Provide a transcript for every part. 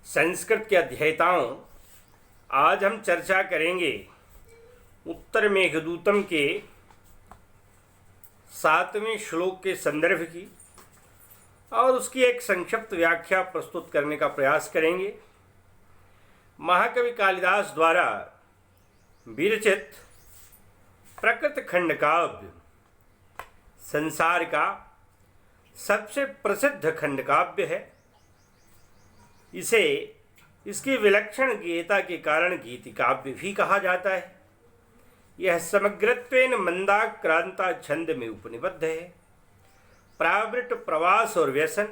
संस्कृत के अध्येताओं, आज हम चर्चा करेंगे उत्तर मेघदूतम के 7वें श्लोक के संदर्भ की और उसकी एक संक्षिप्त व्याख्या प्रस्तुत करने का प्रयास करेंगे। महाकवि कालिदास द्वारा विरचित प्रकृत खंड काव्य संसार का सबसे प्रसिद्ध खंड काव्य है। इसे इसकी विलक्षण गीता के कारण गीति काव्य भी कहा जाता है। यह समग्रत्वेन मंदाक्रांता छंद में उपनिबद्ध है। प्रावृट, प्रवास और व्यसन,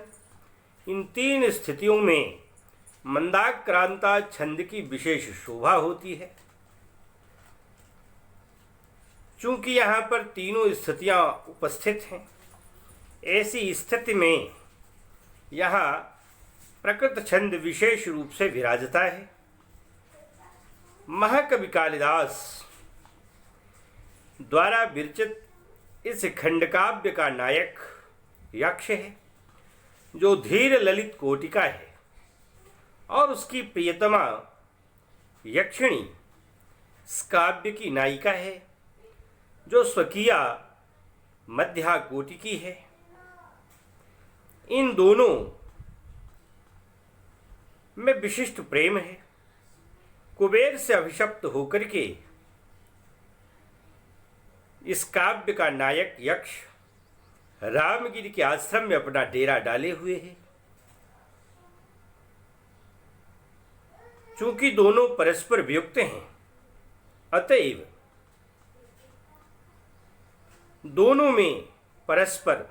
इन तीन स्थितियों में मंदाक्रांता छंद की विशेष शोभा होती है। चूंकि यहाँ पर तीनों स्थितियाँ उपस्थित हैं, ऐसी स्थिति में यहाँ प्रकृत छंद विशेष रूप से विराजता है। महाकवि कालिदास द्वारा विरचित इस खंडकाव्य का नायक यक्ष है, जो धीर ललित कोटि का है, और उसकी प्रियतमा यक्षिणी इस काव्य की नायिका है, जो स्वकीया मध्या कोटि की है। इन दोनों में विशिष्ट प्रेम है। कुबेर से अभिशप्त होकर के इस काव्य का नायक यक्ष रामगिरी के आश्रम में अपना डेरा डाले हुए है। चूंकि दोनों परस्पर वियुक्त हैं, अतएव दोनों में परस्पर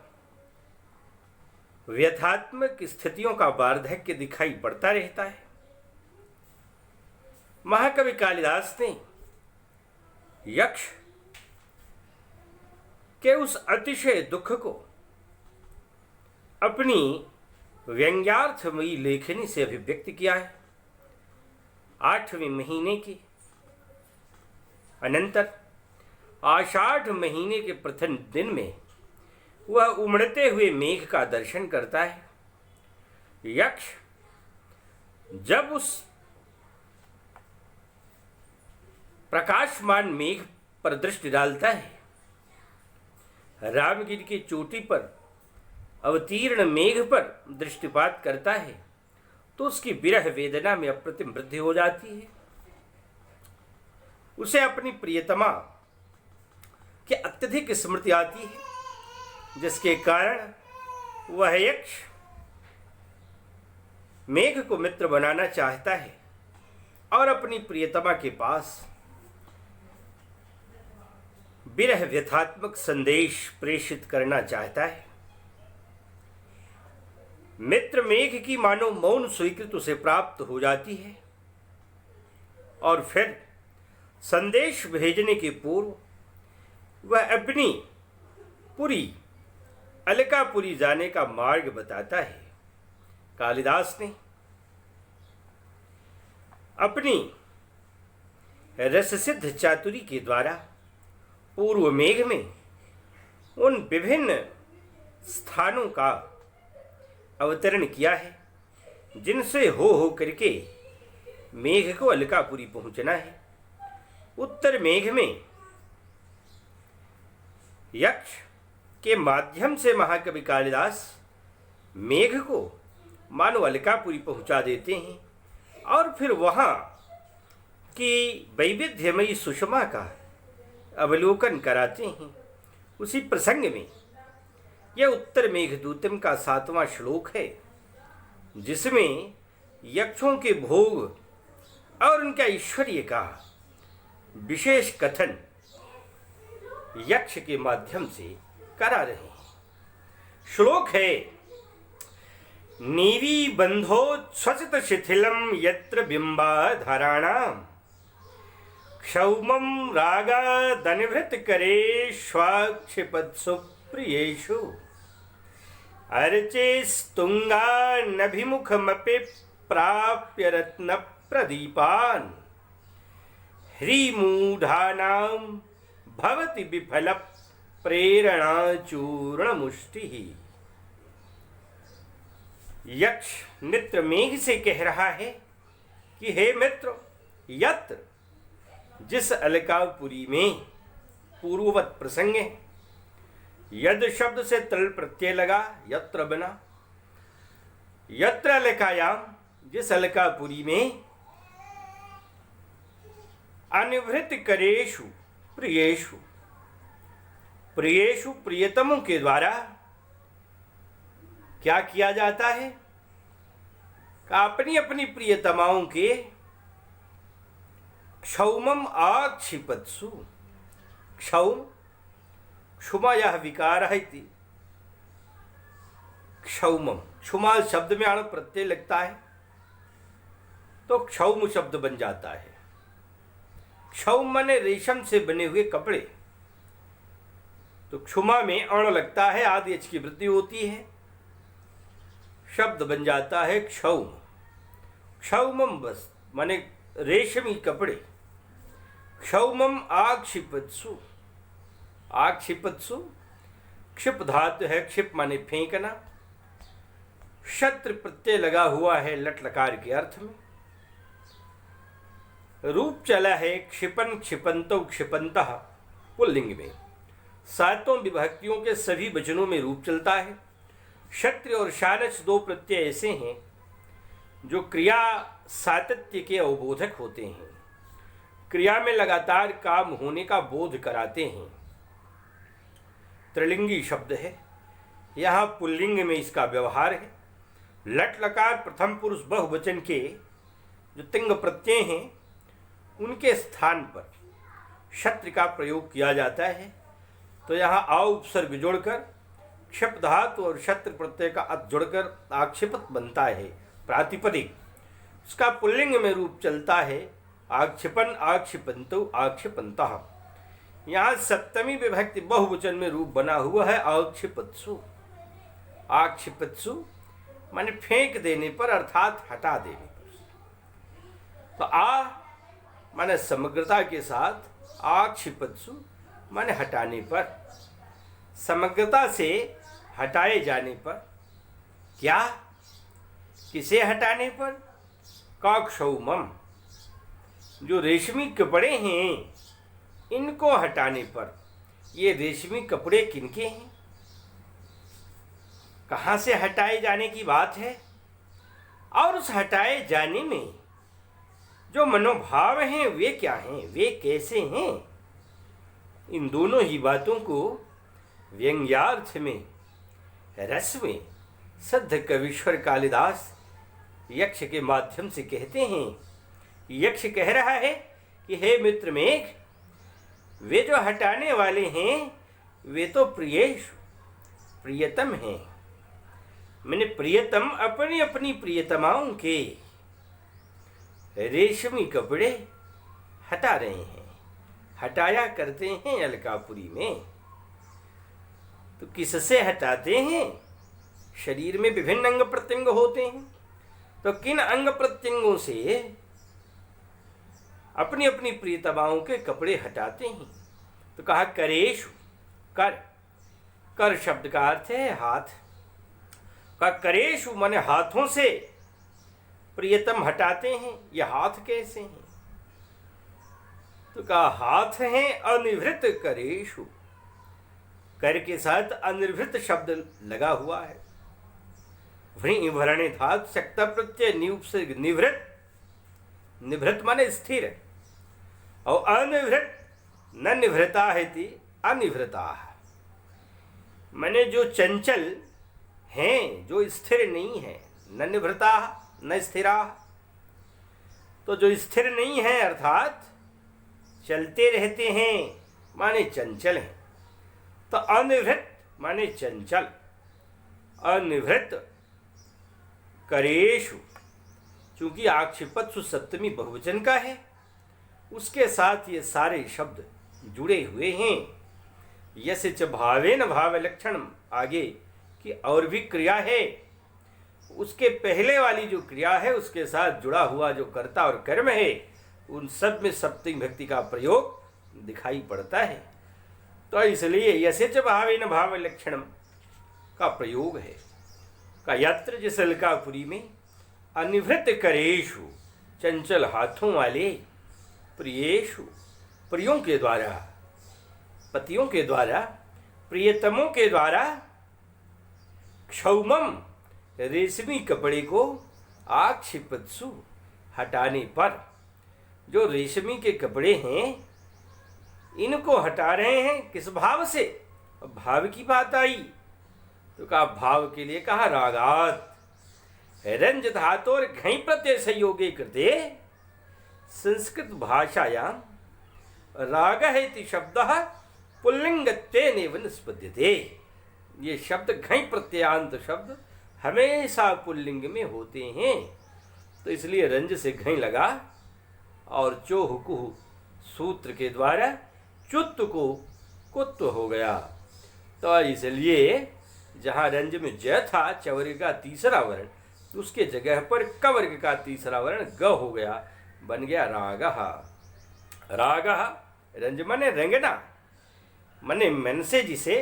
व्यथात्मक स्थितियों का वार्धक्य दिखाई पड़ता रहता है। महाकवि कालिदास ने यक्ष के उस अतिशय दुख को अपनी व्यंग्यार्थमयी लेखनी से अभिव्यक्त किया है। 8वें महीने के अनंतर आषाढ़ महीने के प्रथम दिन में वह उमड़ते हुए मेघ का दर्शन करता है। यक्ष जब उस प्रकाशमान मेघ पर दृष्टि डालता है, रामगिरी की चोटी पर अवतीर्ण मेघ पर दृष्टिपात करता है, तो उसकी विरह वेदना में अप्रतिम वृद्धि हो जाती है। उसे अपनी प्रियतमा की अत्यधिक स्मृति आती है, जिसके कारण वह यक्ष मेघ को मित्र बनाना चाहता है और अपनी प्रियतमा के पास विरह व्यथात्मक संदेश प्रेषित करना चाहता है। मित्र मेघ की मानो मौन स्वीकृति उसे प्राप्त हो जाती है, और फिर संदेश भेजने के पूर्व वह अपनी पुरी अलकापुरी जाने का मार्ग बताता है। कालिदास ने अपनी रससिद्ध चातुरी के द्वारा पूर्व मेघ में उन विभिन्न स्थानों का अवतरण किया है, जिनसे हो करके मेघ को अलकापुरी पहुंचना है। उत्तर मेघ में यक्ष के माध्यम से महाकवि कालिदास मेघ को मानो अलकापुरी पहुंचा देते हैं, और फिर वहाँ की वैविध्यमयी सुषमा का अवलोकन कराते हैं। उसी प्रसंग में यह उत्तर मेघदूतम का 7वां श्लोक है, जिसमें यक्षों के भोग और उनका ऐश्वर्य का विशेष कथन यक्ष के माध्यम से करा रहे हैं। श्लोक है, नीवी बंधो स्वसित शिथिलम यत्र बिंबाधराणाम क्षौमं रागादनिवृत करे स्वाक्षिपत्सु प्रियेषु अर्चे स्तुंगा नभिमुखमपि प्राप्य रत्न प्रदीपान ह्रीमूढ़ानां भवति विफल प्रेरणा चूर्ण मुष्टि। यक्ष मित्र मेघ से कह रहा है कि हे मित्र, यत्र जिस अलकापुरी में पूर्ववत प्रसंग है, यद शब्द से तल प्रत्यय लगा, यत्र बना, यत्र अलकायाम जिस अलकापुरी में अनिवृत करेशु प्रियेशु, प्रियेशु प्रियतमों के द्वारा क्या किया जाता है? अपनी अपनी प्रियतमाओं के क्षौमम आक्षिपत्सु, क्षौम क्षुमा यह विकार है, क्षौमम क्षुमा शब्द में अण प्रत्यय लगता है तो क्षौम शब्द बन जाता है। क्षौम माने रेशम से बने हुए कपड़े, तो क्षुमा में अण लगता है, आदि एच की वृद्धि होती है, शब्द बन जाता है क्षौम। क्षौमम बस माने रेशमी कपड़े। क्षौमम आक्षिपत्सु, आक्षिपत्सु क्षिप धातु है, क्षिप माने फेंकना, शत्र प्रत्यय लगा हुआ है लट लकार के अर्थ में। रूप चला है क्षिपन क्षिपंतो क्षिपंतः पुल्लिंग में। सातों विभक्तियों के सभी वचनों में रूप चलता है। क्षत्रिय और शानच दो प्रत्यय ऐसे हैं जो क्रिया सातत्य के अवबोधक होते हैं, क्रिया में लगातार काम होने का बोध कराते हैं। त्रिलिंगी शब्द है, यहाँ पुल्लिंग में इसका व्यवहार है। लट लकार प्रथम पुरुष बहुवचन के जो तिंग प्रत्यय हैं उनके स्थान पर क्षत्र का प्रयोग किया जाता है, तो यहाँ आ उपसर्ग जोड़कर क्षिप धातु और क्षत्र प्रत्यय का अत जोड़कर आक्षिपत बनता है प्रातिपदिक। उसका पुल्लिंग में रूप चलता है आक्षिपन आक्षिपंतो आक्षिपंतः। यहाँ सप्तमी विभक्ति बहुवचन में रूप बना हुआ है आक्षिपत्सु। आक्षिपत्सु माने फेंक देने पर अर्थात हटा देने पर। तो आ माने समग्रता के साथ, आक्षिपत्सु माने हटाने पर, समग्रता से हटाए जाने पर। क्या? किसे हटाने पर? काक्षौमम जो रेशमी कपड़े हैं इनको हटाने पर। ये रेशमी कपड़े किनके हैं? कहाँ से हटाए जाने की बात है? और उस हटाए जाने में जो मनोभाव हैं वे क्या हैं, वे कैसे हैं? इन दोनों ही बातों को व्यंग्यार्थ में, रस में सिद्ध कवीश्वर कालिदास यक्ष के माध्यम से कहते हैं। यक्ष कह रहा है कि हे मित्र मेघ, वे जो हटाने वाले हैं वे तो प्रियेश प्रियतम हैं। मैंने प्रियतम अपनी अपनी प्रियतमाओं के रेशमी कपड़े हटा रहे हैं, हटाया करते हैं अलकापुरी में। तो किससे हटाते हैं? शरीर में विभिन्न अंग प्रत्यंग होते हैं, तो किन अंग प्रत्यंगों से अपनी अपनी प्रियतमाओं के कपड़े हटाते हैं? तो कहा करेशु, कर, कर शब्द का अर्थ है हाथ। का करेशु माने हाथों से प्रियतम हटाते हैं। ये हाथ कैसे हैं? तो कहा हाथ हैं अनिवृत करेशु, कर के साथ अनिवृत शब्द लगा हुआ है। वहीं भरणे धातु सक्ता प्रत्यय निउपसर्ग निवृत, निवृत माने स्थिर, और अनिवृत न निवृता है थी अनिवृता, माने जो चंचल हैं, जो स्थिर नहीं है। न निवृता न स्थिरा, तो जो स्थिर नहीं है अर्थात चलते रहते हैं माने चंचल हैं। तो अनिवृत माने चंचल, अनिवृत करेशु, चूंकि आक्षिपत्सु सप्तमी बहुवचन का है, उसके साथ ये सारे शब्द जुड़े हुए हैं। यस्य च भावेन भाव लक्षण, आगे की और भी क्रिया है, उसके पहले वाली जो क्रिया है उसके साथ जुड़ा हुआ जो कर्ता और कर्म है, उन सब में सप्तमी भक्ति का प्रयोग दिखाई पड़ता है। तो इसलिए यस्य च भावेन भाव लक्षणम का प्रयोग है। का यत्र जिस अलकापुरी में अनिवृत करेशु चंचल हाथों वाले प्रियेशु प्रियों के द्वारा, पतियों के द्वारा, प्रियतमों के द्वारा क्षौमम रेशमी कपड़े को आक्षिपत्सु हटाने पर, जो रेशमी के कपड़े हैं इनको हटा रहे हैं किस भाव से? भाव की बात आई तो कहा भाव के लिए कहा रागात। रंज धातोर घई प्रत्यय संयोगे कृते संस्कृत भाषायाम राग इति शब्द पुल्लिंगत्वेनेव निष्पद्यते। ये शब्द घई प्रत्ययांत शब्द हमेशा पुल्लिंग में होते हैं, तो इसलिए रंज से घई लगा और चोहुकुहु सूत्र के द्वारा चुत्त को कुत्व हो गया। तो इसलिए जहाँ रंज में ज था चवर्ग का तीसरा वर्ण, उसके जगह पर कवर्ग का तीसरा वर्ण ग हो गया, बन गया रागः। रागः रंज मने रंगना, मने मन से जिसे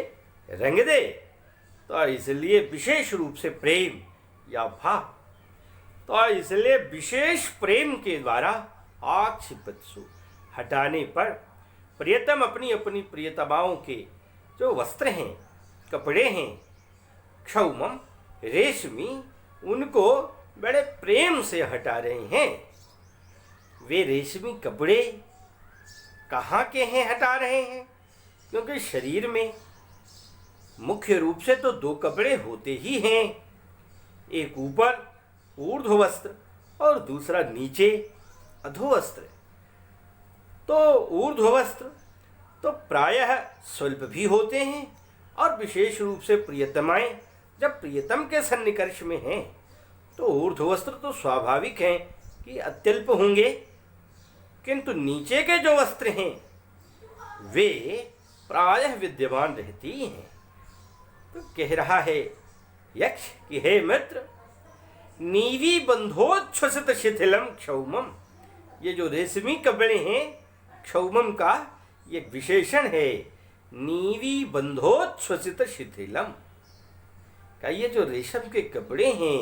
रंग दे, तो इसलिए विशेष रूप से प्रेम या भाव, तो इसलिए विशेष प्रेम के द्वारा आक्षिपत्सु हटाने पर प्रियतम अपनी अपनी प्रियतमाओं के जो वस्त्र हैं, कपड़े हैं, क्षौमम रेशमी, उनको बड़े प्रेम से हटा रहे हैं। वे रेशमी कपड़े कहाँ के हैं हटा रहे हैं? क्योंकि शरीर में मुख्य रूप से तो दो कपड़े होते ही हैं, एक ऊपर ऊर्ध्व वस्त्र और दूसरा नीचे अधोवस्त्र। तो ऊर्ध्व वस्त्र तो प्रायः स्वल्प भी होते हैं, और विशेष रूप से प्रियतमाएं जब प्रियतम के सन्निकर्ष में हैं तो ऊर्ध्व वस्त्र तो स्वाभाविक हैं कि अत्यल्प होंगे, किंतु नीचे के जो वस्त्र हैं वे प्रायः विद्यमान रहती हैं। तो कह रहा है यक्ष कि हे मित्र, नीवी बंधोच्छ्वसित शिथिलम क्षौमम, ये जो रेशमी कपड़े हैं क्षौमम का ये विशेषण है। नीवी बंधोच्छ्वसित शिथिलम का ये जो रेशम के कपड़े हैं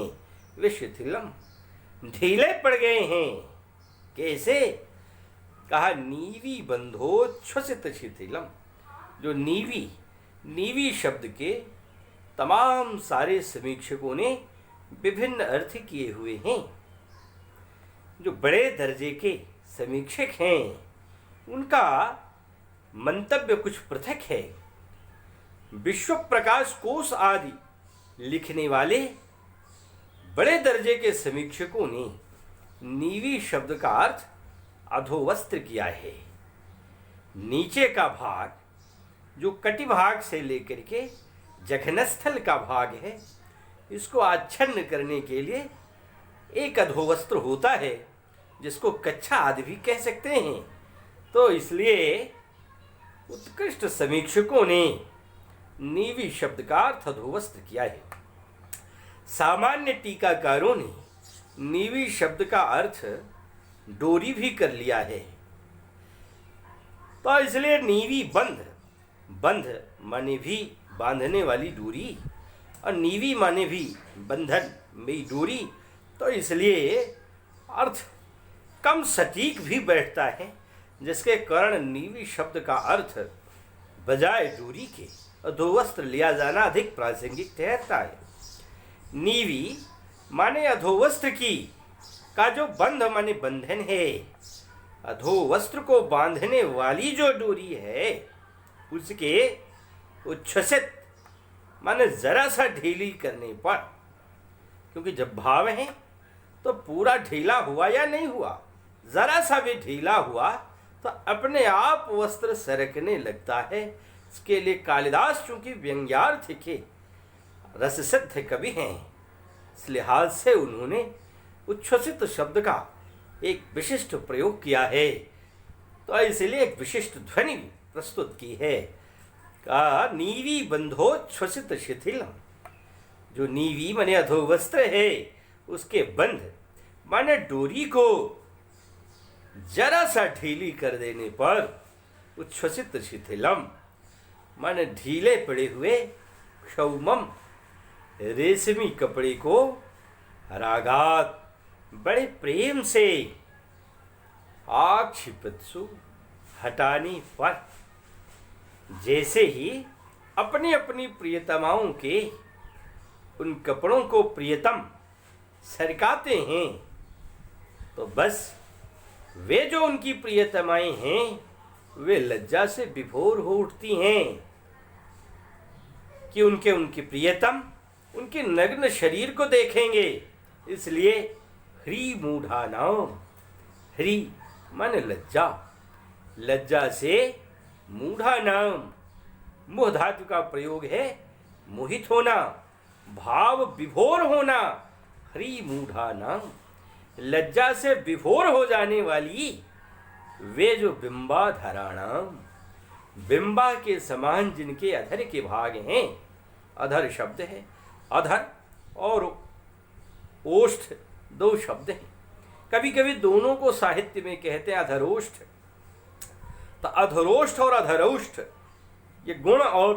वे शिथिलम ढीले पड़ गए हैं। कैसे? कहा नीवी बंधोच्छ्वसित शिथिलम। जो नीवी, नीवी शब्द के तमाम सारे समीक्षकों ने विभिन्न अर्थ किए हुए हैं। जो बड़े दर्जे के समीक्षक हैं उनका मंतव्य कुछ पृथक है। विश्व प्रकाश कोश आदि लिखने वाले बड़े दर्जे के समीक्षकों ने नीवी शब्द का अर्थ अधोवस्त्र किया है। नीचे का भाग जो कटिभाग से लेकर के जघनस्थल का भाग है, इसको आच्छन्न करने के लिए एक अधोवस्त्र होता है, जिसको कच्छा आदि भी कह सकते हैं। तो इसलिए उत्कृष्ट समीक्षकों ने नीवी शब्द का अर्थ अधोवस्त्र किया है। सामान्य टीकाकारों ने नीवी शब्द का अर्थ डोरी भी कर लिया है। तो इसलिए नीवी बंध, बंध माने भी बांधने वाली डोरी, और नीवी माने भी बंधन में डोरी। तो इसलिए अर्थ कम सटीक भी बैठता है, जिसके कारण नीवी शब्द का अर्थ बजाय डोरी के अधोवस्त्र लिया जाना अधिक प्रासंगिक ठहरता है। नीवी माने अधोवस्त्र की का जो बंध माने बंधन है, अधोवस्त्र को बांधने वाली जो डोरी है उसके उच्छ्वसित माने जरा सा ढीली करने पर, क्योंकि जब भाव है तो पूरा ढीला हुआ या नहीं हुआ, जरा सा भी ढीला हुआ तो अपने आप वस्त्र सरकने लगता है। इसके लिए कालिदास चूंकि व्यंग्यार्थ के रस सिद्ध कवि हैं, इस लिहाज से उन्होंने उच्छ्वसित शब्द का एक विशिष्ट प्रयोग किया है। तो इसलिए एक विशिष्ट ध्वनि प्रस्तुत की है का नीवी बंधोच्छ्वसित शिथिलम। जो नीवी माने अधोवस्त्र है उसके बंध माने डोरी को जरा सा ढीली कर देने पर उच्छ्वसित शिथिलम माने ढीले पड़े हुए क्षौमम रेशमी कपड़े को रागात बड़े प्रेम से आक्षिपत्सु हटाने पर जैसे ही अपनी अपनी प्रियतमाओं के उन कपड़ों को प्रियतम सरकाते हैं, तो बस वे जो उनकी प्रियतमाएं हैं वे लज्जा से विभोर हो उठती हैं कि उनके प्रियतम उनके नग्न शरीर को देखेंगे। इसलिए ह्री मूढ़ा नाम, ह्री मन लज्जा, लज्जा से मूढ़ा नाम, मुह धातु का प्रयोग है मोहित होना, भाव विभोर होना। ह्री मूढ़ा नाम, लज्जा से विभोर हो जाने वाली वे जो बिंबाधराणाम, बिंबा के समान जिनके अधर के भाग हैं। अधर शब्द है, अधर और ओष्ठ दो शब्द हैं। कभी कभी दोनों को साहित्य में कहते हैं अधरोष्ठ। तो अधरोष्ठ और अधरोष्ठ ये गुण और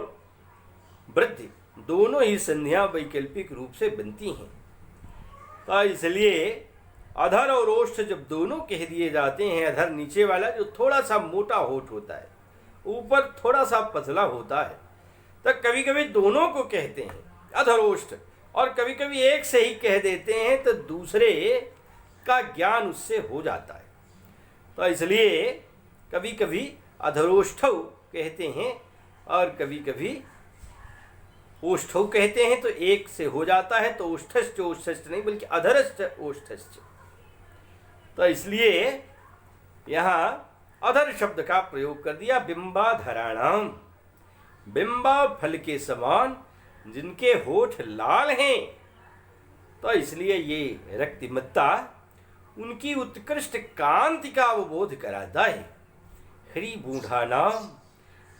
वृद्धि दोनों ही संध्या वैकल्पिक रूप से बनती हैं। तो इसलिए अधर और ओष्ठ जब दोनों कह दिए जाते हैं, अधर नीचे वाला जो थोड़ा सा मोटा होठ होता है, ऊपर थोड़ा सा पतला होता है, तो कभी कभी दोनों को कहते हैं अधरोष्ठ, और कभी कभी एक से ही कह देते हैं तो दूसरे का ज्ञान उससे हो जाता है। तो इसलिए कभी कभी अधरोष्ठव कहते हैं और कभी कभी ओष्ठव कहते हैं, तो एक से हो जाता है। तो ओष्ठश्च ओष्ठश्च नहीं बल्कि अधरश्च ओष्ठश्च। तो इसलिए यहाँ अधर शब्द का प्रयोग कर दिया। बिंबाधराणाम, बिंबा फल के समान जिनके होठ लाल हैं, तो इसलिए ये रक्तिमत्ता उनकी उत्कृष्ट कांति का अवबोध कराता है। ह्री बूढ़ा नाम,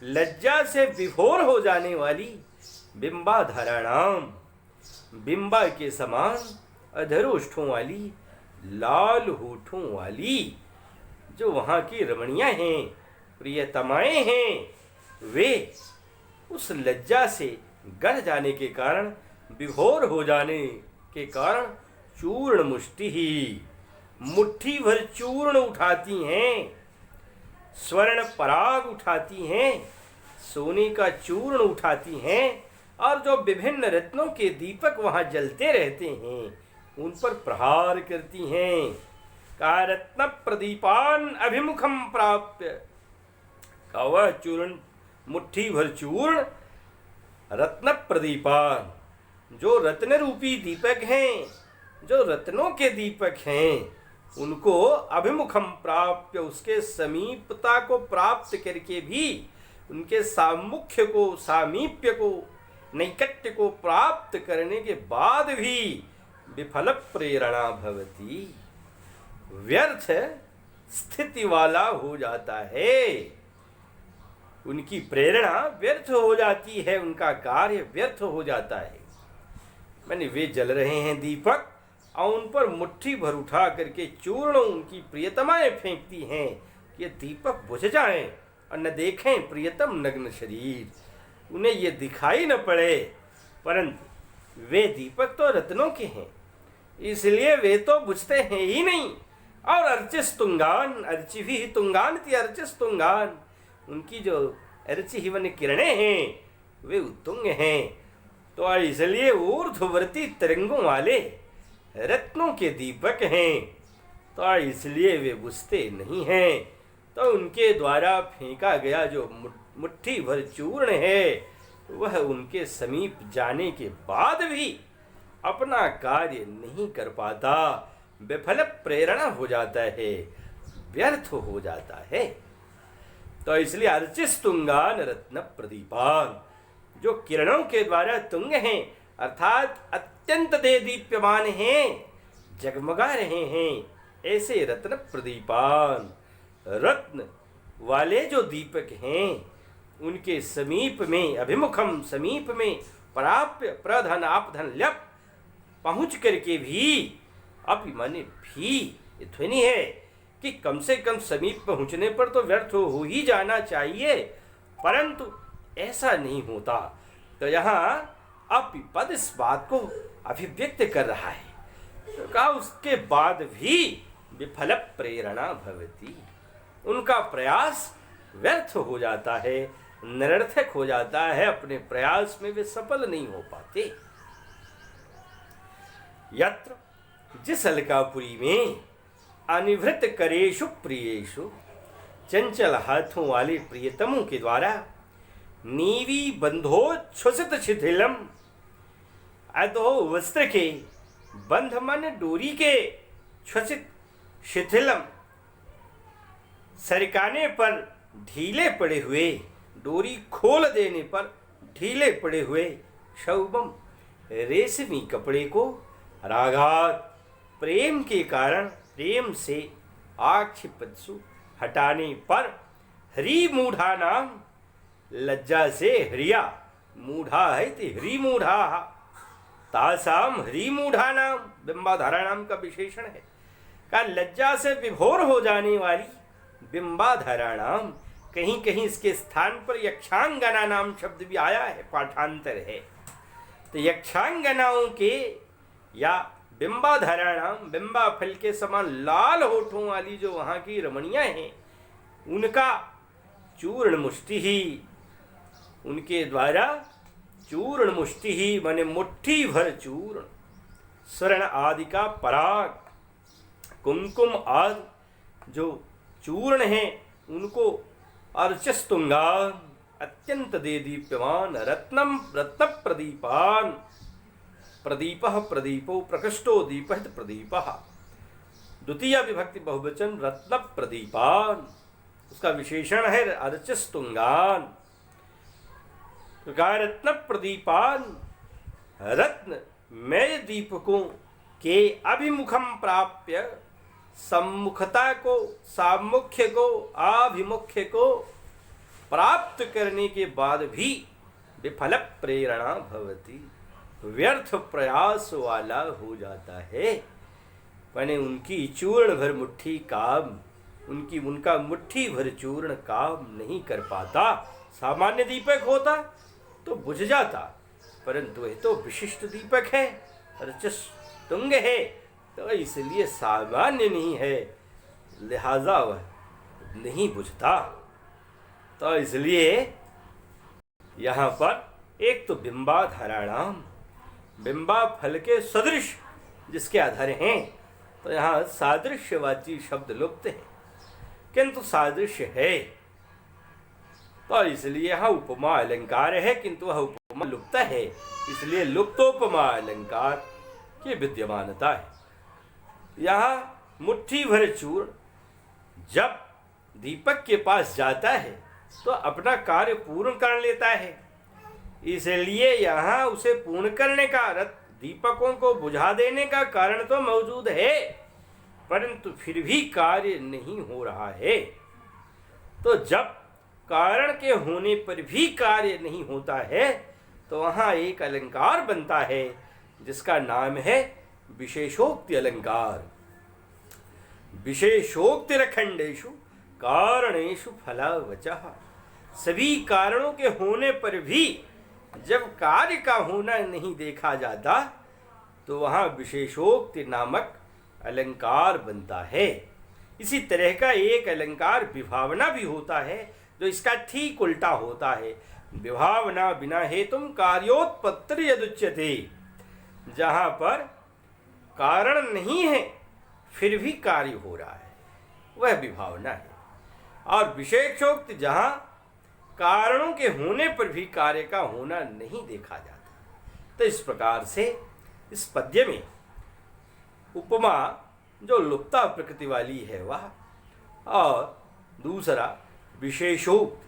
लज्जा से विभोर हो जाने वाली बिंबाधराणाम, बिंबा के समान अधरोष्ठों वाली, लाल होठों वाली जो वहाँ की रमणियाँ हैं, प्रियतमाएं हैं, वे उस लज्जा से गढ़ जाने के कारण, विभोर हो जाने के कारण चूर्ण मुष्टि ही, मुट्ठी भर चूर्ण उठाती हैं, स्वर्ण पराग उठाती हैं, सोने का चूर्ण उठाती हैं, और जो विभिन्न रत्नों के दीपक वहाँ जलते रहते हैं उन पर प्रहार करती हैं। का रत्न प्रदीपान अभिमुखम प्राप्य, का वह चूर्ण मुट्ठी भर चूर्ण रत्न प्रदीपान, जो रत्न रूपी दीपक हैं, जो रत्नों के दीपक हैं, उनको अभिमुखम प्राप्य, उसके समीपता को प्राप्त करके भी, उनके सामुख्य को, सामीप्य को, नैकट्य को प्राप्त करने के बाद भी विफल प्रेरणा भवती, व्यर्थ स्थिति वाला हो जाता है। उनकी प्रेरणा व्यर्थ हो जाती है, उनका कार्य व्यर्थ हो जाता है। मैंने वे जल रहे हैं दीपक, और उन पर मुट्ठी भर उठा करके चूर्ण उनकी प्रियतमाएं फेंकती हैं कि ये दीपक बुझ जाएं और न देखें प्रियतम नग्न शरीर, उन्हें ये दिखाई न पड़े। परंतु वे दीपक तो रत्नों के हैं, इसलिए वे तो बुझते हैं ही नहीं। और अर्चिस तुंगान, अर्चि भी तुंगान थी, अर्चिस तुंगान, उनकी जो अर्चि ही वन किरणें हैं वे उत्तुंग हैं। तो इसलिए ऊर्ध्ववर्ती तरंगों वाले रत्नों के दीपक हैं, तो इसलिए वे बुझते नहीं हैं। तो उनके द्वारा फेंका गया जो मुट्ठी भर चूर्ण है, वह उनके समीप जाने के बाद भी अपना कार्य नहीं कर पाता, विफल प्रेरणा हो जाता है, व्यर्थ हो जाता है। तो इसलिए अर्चिस तुंगान रत्न प्रदीपान, जो किरणों के द्वारा तुंग हैं, अर्थात अत्यंत दे दीप्यमान हैं, जगमगा रहे हैं, ऐसे रत्न प्रदीपान, रत्न वाले जो दीपक हैं, उनके समीप में, अभिमुखम समीप में, प्राप्य प्रधन आपधन ल्यप, पहुँच करके भी, अपि माने भी, ये ध्वनि है कि कम से कम समीप पहुँचने पर तो व्यर्थ हो ही जाना चाहिए, परंतु ऐसा नहीं होता। तो यहाँ अपिपद इस बात को अभिव्यक्त कर रहा है। तो कहा उसके बाद भी विफल प्रेरणा भवती, उनका प्रयास व्यर्थ हो जाता है, निरर्थक हो जाता है, अपने प्रयास में वे सफल नहीं हो पाते। यत्र जिस अलकापुरी में अनिवृत करेशु प्रियेशु, चंचल हाथों वाले प्रियतमों के द्वारा नीवी बंधोच्छ्वसित शिथिलम, अधो वस्त्र के बंध मन डोरी के छ्वसित शिथिलम, सरकाने पर ढीले पड़े हुए, डोरी खोल देने पर ढीले पड़े हुए शौबम रेशमी कपड़े को रागात प्रेम के कारण, प्रेम से आक्षिपत्सु हटाने पर ह्री मूढ़ा नाम, लज्जा से ह्रिया, मूढ़ा है तो ह्री मूढ़ा, तासाम ह्री मूढ़ा नाम बिंबाधारा नाम का विशेषण है। का लज्जा से विभोर हो जाने वाली बिंबाधारा नाम, कहीं कहीं इसके स्थान पर यक्षांगना नाम शब्द भी आया है, पाठांतर है। तो यक्षांगनाओं के या बिंबाधारा नाम, बिंबा फल के समान लाल होठों वाली जो वहाँ की रमणियाँ हैं, उनका चूर्ण मुष्टि ही, उनके द्वारा चूर्ण मुष्टि ही माने मुट्ठी भर चूर्ण, शरण आदि का पराग, कुमकुम आदि जो चूर्ण हैं उनको अर्चस्तुंगान, अत्यंत दे दीप्यमान, रत्नम रत्न प्रदीपान, प्रदीपः प्रदीपो प्रकृष्टो दीपः प्रदीपः, द्वितीय विभक्ति बहुवचन रत्न प्रदीपान, उसका विशेषण है अर्चस्तुंगान। रत्न प्रदीपान, रत्न मय दीपकों के अभिमुखम प्राप्य, सम्मुखता को, सामुख्य को, आभिमुख्य को प्राप्त करने के बाद भी विफल प्रेरणा भवती, व्यर्थ प्रयास वाला हो जाता है। मैंने उनकी चूर्ण भर मुट्ठी काम, उनका मुट्ठी भर चूर्ण काम नहीं कर पाता। सामान्य दीपक होता तो बुझ जाता, परंतु यह तो विशिष्ट दीपक है, रजस तुंग है, तो इसलिए सामान्य नहीं है, लिहाजा वह नहीं बुझता। तो इसलिए यहाँ पर एक तो बिंबाधाराणाम, बिंबा फल के सदृश जिसके आधार हैं, तो यहाँ सादृश्यवाची शब्द लुप्त है, किंतु सादृश्य है, तो इसलिए यहाँ उपमा अलंकार है, किंतु वह उपमा लुप्त है, इसलिए लुप्तोपमा अलंकार की विद्यमानता है। यहाँ मुट्ठी भर चूर्ण जब दीपक के पास जाता है तो अपना कार्य पूर्ण कर लेता है, इसलिए यहाँ उसे पूर्ण करने का, दीपकों को बुझा देने का कारण तो मौजूद है, परंतु फिर भी कार्य नहीं हो रहा है। तो जब कारण के होने पर भी कार्य नहीं होता है तो वहाँ एक अलंकार बनता है जिसका नाम है विशेषोक्ति अलंकार। विशेषोक्तिरखंडेषु कारणेषु फलावचः, सभी कारणों के होने पर भी जब कार्य का होना नहीं देखा जाता तो वहाँ विशेषोक्ति नामक अलंकार बनता है। इसी तरह का एक अलंकार विभावना भी होता है जो इसका ठीक उल्टा होता है। विभावना बिना हेतुम कार्योत्पत्ति यदुच्यते, जहाँ पर कारण नहीं है फिर भी कार्य हो रहा है वह विभावना है, और विशेषोक्त जहाँ कारणों के होने पर भी कार्य का होना नहीं देखा जाता। तो इस प्रकार से इस पद्य में उपमा जो लुप्ता प्रकृति वाली है वह, और दूसरा विशेषोक्त,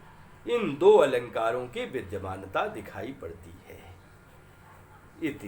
इन दो अलंकारों की विद्यमानता दिखाई पड़ती है। इति